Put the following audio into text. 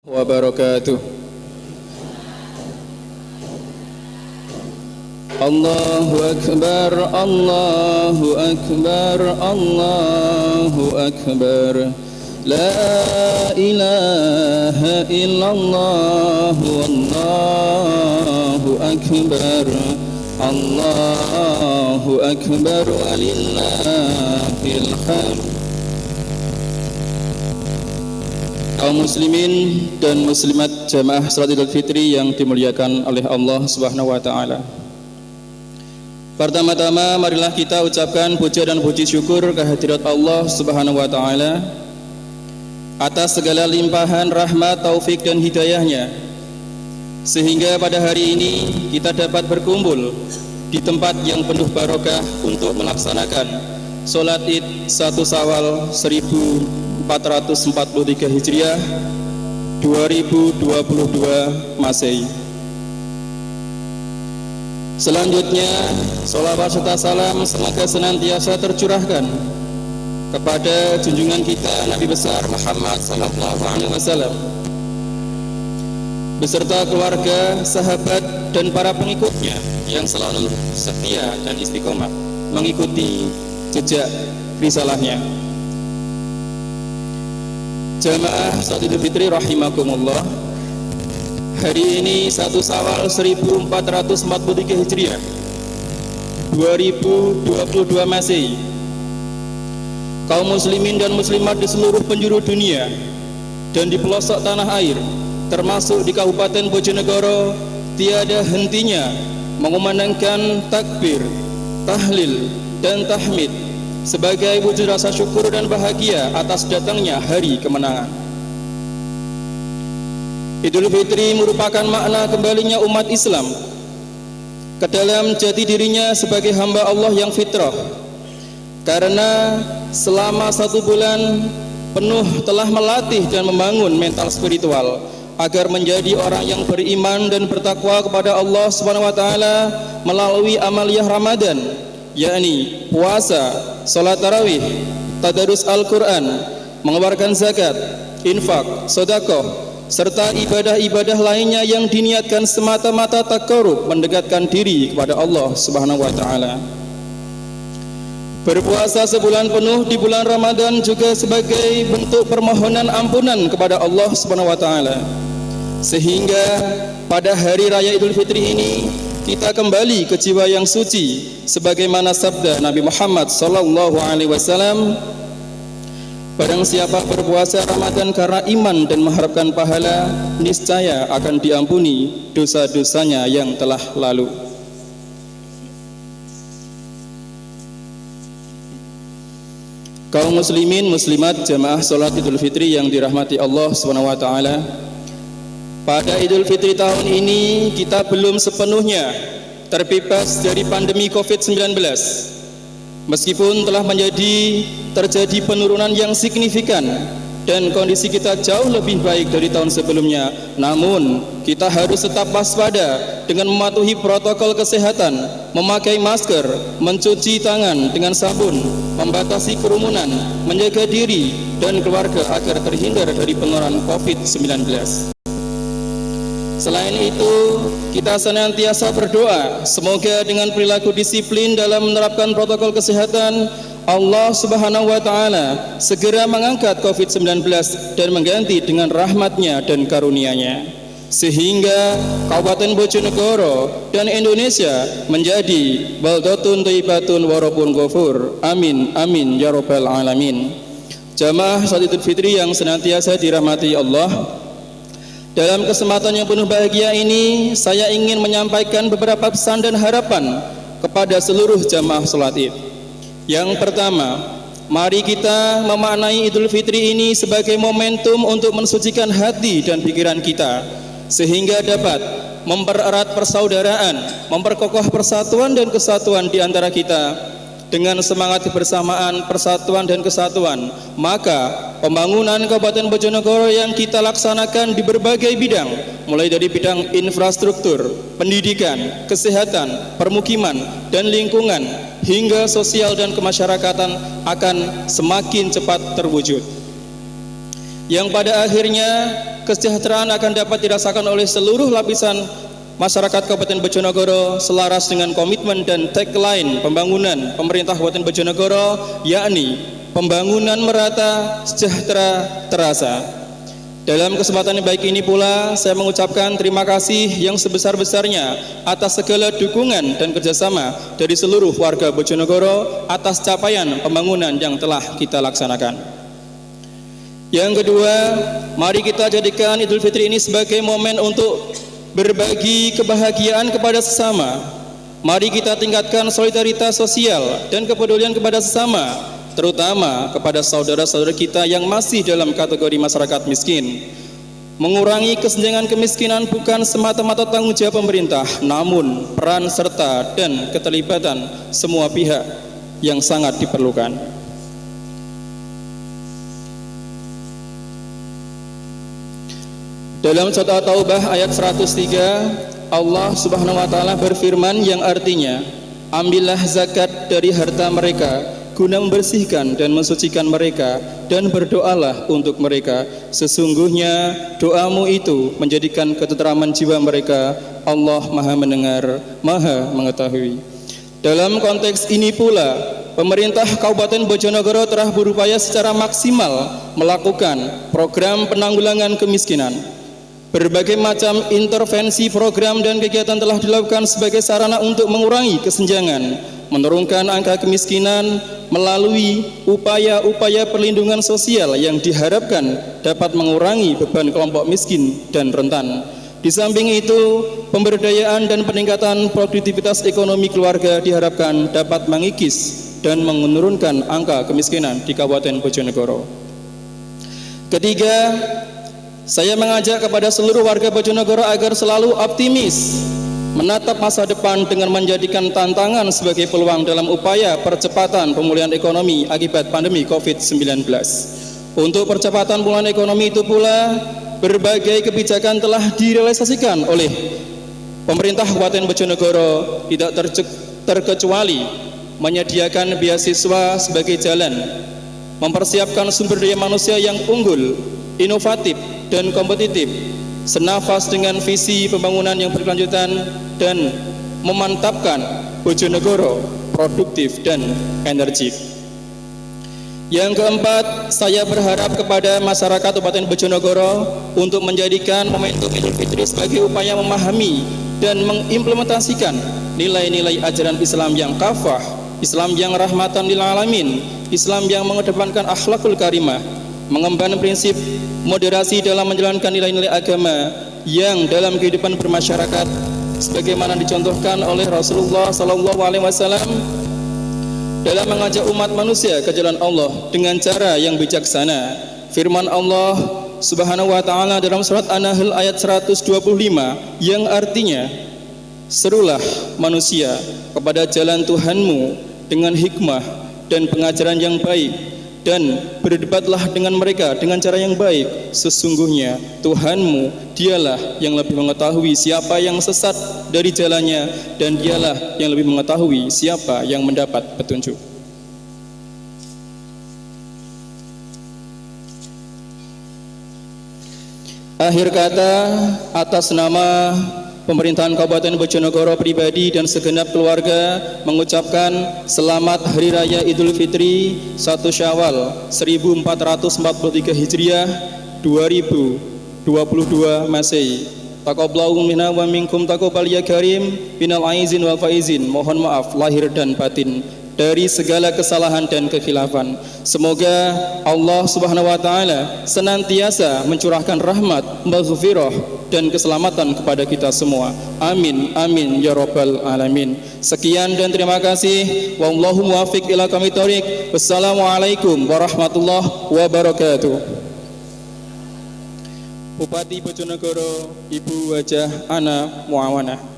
wabarakatuh. Allahu akbar, Allahu akbar, Allahu akbar. La ilaha illallah, wallahu akbar. Allahu akbar, walillahil hamd. Kaum muslimin dan muslimat jamaah salat Idul Fitri yang dimuliakan oleh Allah Subhanahu wa taala. Pertama-tama marilah kita ucapkan puja dan puji syukur kehadirat Allah Subhanahu wa taala atas segala limpahan rahmat, taufik dan hidayahnya, sehingga pada hari ini kita dapat berkumpul di tempat yang penuh barokah untuk melaksanakan salat Id 1 Syawal 1443 Hijriah 2022 Masehi. Selanjutnya, sholawat serta salam semoga senantiasa tercurahkan kepada junjungan kita Nabi besar Muhammad sallallahu alaihi wasallam beserta keluarga, sahabat dan para pengikutnya yang selalu setia dan istiqomah mengikuti jejak risalahnya. Jamaah salat Idul Fitri rahimakumullah, hari ini 1 Syawal 1443 Hijriah 2022 Masehi. Kaum muslimin dan muslimat di seluruh penjuru dunia dan di pelosok tanah air, termasuk di Kabupaten Bojonegoro, tiada hentinya mengumandangkan takbir, tahlil dan tahmid sebagai wujud rasa syukur dan bahagia atas datangnya hari kemenangan. Idul Fitri merupakan makna kembalinya umat Islam ke dalam jati dirinya sebagai hamba Allah yang fitrah, karena selama 1 bulan penuh telah melatih dan membangun mental spiritual agar menjadi orang yang beriman dan bertakwa kepada Allah Subhanahu wa taala melalui amaliyah Ramadan, yakni puasa, salat tarawih, tadarus Al-Quran, mengeluarkan zakat, infak, sedekah, serta ibadah-ibadah lainnya yang diniatkan semata-mata takarrub mendekatkan diri kepada Allah Subhanahu wa taala. Berpuasa sebulan penuh di bulan Ramadan juga sebagai bentuk permohonan ampunan kepada Allah Subhanahu wa taala. Sehingga pada hari raya Idul Fitri ini kita kembali ke jiwa yang suci sebagaimana sabda Nabi Muhammad sallallahu alaihi wasallam, barang siapa berpuasa Ramadan karena iman dan mengharapkan pahala, niscaya akan diampuni dosa-dosanya yang telah lalu. Kaum muslimin muslimat jamaah salat Idul Fitri yang dirahmati Allah Subhanahu wa taala, pada Idul Fitri tahun ini kita belum sepenuhnya terbebas dari pandemi COVID-19. Meskipun telah terjadi penurunan yang signifikan dan kondisi kita jauh lebih baik dari tahun sebelumnya, namun kita harus tetap waspada dengan mematuhi protokol kesehatan, memakai masker, mencuci tangan dengan sabun, membatasi kerumunan, menjaga diri dan keluarga agar terhindar dari penularan COVID-19. Selain itu, kita senantiasa berdoa semoga dengan perilaku disiplin dalam menerapkan protokol kesehatan, Allah Subhanahu wa taala segera mengangkat COVID-19 dan mengganti dengan rahmatnya dan karunia-Nya, sehingga Kabupaten Bojonegoro dan Indonesia menjadi baldatun thayyibatun wa rabbun ghafur. Amin amin ya rabbal alamin. Jamaah salat Idul Fitri yang senantiasa dirahmati Allah, dalam kesempatan yang penuh bahagia ini saya ingin menyampaikan beberapa pesan dan harapan kepada seluruh jamaah salat Id. Yang pertama, mari kita memaknai Idul Fitri ini sebagai momentum untuk mensucikan hati dan pikiran kita, sehingga dapat mempererat persaudaraan, memperkokoh persatuan dan kesatuan di antara kita. Dengan semangat kebersamaan, persatuan dan kesatuan, maka pembangunan Kabupaten Bojonegoro yang kita laksanakan di berbagai bidang, mulai dari bidang infrastruktur, pendidikan, kesehatan, permukiman, dan lingkungan, hingga sosial dan kemasyarakatan akan semakin cepat terwujud. Yang pada akhirnya kesejahteraan akan dapat dirasakan oleh seluruh lapisan masyarakat Kabupaten Bojonegoro selaras dengan komitmen dan tagline pembangunan pemerintah Kabupaten Bojonegoro, yakni pembangunan merata, sejahtera terasa. Dalam kesempatan yang baik ini pula, saya mengucapkan terima kasih yang sebesar-besarnya atas segala dukungan dan kerjasama dari seluruh warga Bojonegoro atas capaian pembangunan yang telah kita laksanakan. Yang kedua, mari kita jadikan Idul Fitri ini sebagai momen untuk berbagi kebahagiaan kepada sesama. Mari kita tingkatkan solidaritas sosial dan kepedulian kepada sesama, terutama kepada saudara-saudara kita yang masih dalam kategori masyarakat miskin. Mengurangi kesenjangan kemiskinan bukan semata-mata tanggung jawab pemerintah, namun peran serta dan keterlibatan semua pihak yang sangat diperlukan. Dalam surat At-Taubah ayat 103, Allah Subhanahu wa taala berfirman yang artinya, ambillah zakat dari harta mereka guna membersihkan dan mensucikan mereka, dan berdoalah untuk mereka. Sesungguhnya doamu itu menjadikan ketenteraman jiwa mereka. Allah Maha mendengar, Maha mengetahui. Dalam konteks ini pula, pemerintah Kabupaten Bojonegoro telah berupaya secara maksimal melakukan program penanggulangan kemiskinan. Berbagai macam intervensi, program dan kegiatan telah dilakukan sebagai sarana untuk mengurangi kesenjangan, menurunkan angka kemiskinan melalui upaya-upaya perlindungan sosial yang diharapkan dapat mengurangi beban kelompok miskin dan rentan. Di samping itu, pemberdayaan dan peningkatan produktivitas ekonomi keluarga diharapkan dapat mengikis dan menurunkan angka kemiskinan di Kabupaten Bojonegoro. Ketiga, saya mengajak kepada seluruh warga Bojonegoro agar selalu optimis, menatap masa depan dengan menjadikan tantangan sebagai peluang dalam upaya percepatan pemulihan ekonomi akibat pandemi COVID-19. Untuk percepatan pemulihan ekonomi itu pula, berbagai kebijakan telah direalisasikan oleh pemerintah Kabupaten Bojonegoro, tidak terkecuali menyediakan beasiswa sebagai jalan, mempersiapkan sumber daya manusia yang unggul, inovatif dan kompetitif, senafas dengan visi pembangunan yang berkelanjutan, dan memantapkan Bojonegoro produktif dan energik. Yang keempat, saya berharap kepada masyarakat Kabupaten Bojonegoro untuk menjadikan momentum Idul Fitri sebagai upaya memahami dan mengimplementasikan nilai-nilai ajaran Islam yang kafah, Islam yang rahmatan lil alamin, Islam yang mengedepankan akhlakul karimah, mengemban prinsip moderasi dalam menjalankan nilai-nilai agama yang dalam kehidupan bermasyarakat sebagaimana dicontohkan oleh Rasulullah SAW dalam mengajak umat manusia ke jalan Allah dengan cara yang bijaksana. Firman Allah Subhanahu wa taala dalam surat An-Nahl ayat 125 yang artinya, serulah manusia kepada jalan Tuhanmu dengan hikmah dan pengajaran yang baik, dan berdebatlah dengan mereka dengan cara yang baik. Sesungguhnya Tuhanmu, dialah yang lebih mengetahui siapa yang sesat dari jalannya, dan dialah yang lebih mengetahui siapa yang mendapat petunjuk. Akhir kata, atas nama pemerintahan Kabupaten Bojonegoro pribadi dan segenap keluarga mengucapkan selamat Hari Raya Idul Fitri 1 Syawal 1443 Hijriah 2022 Masehi. Taqabbalallahu minna wa minkum taqabbal ya karim, minal aizin wal faizin. Mohon maaf lahir dan batin dari segala kesalahan dan kekhilafan. Semoga Allah Subhanahu wa taala senantiasa mencurahkan rahmat, maghfirah dan keselamatan kepada kita semua. Amin amin ya rabbal alamin. Sekian dan terima kasih. Wallahu muwaffiq ila aqwamit thoriq. Wassalamualaikum warahmatullahi wabarakatuh. Bupati Bojonegoro Ibu Hajah Ana Muawanah.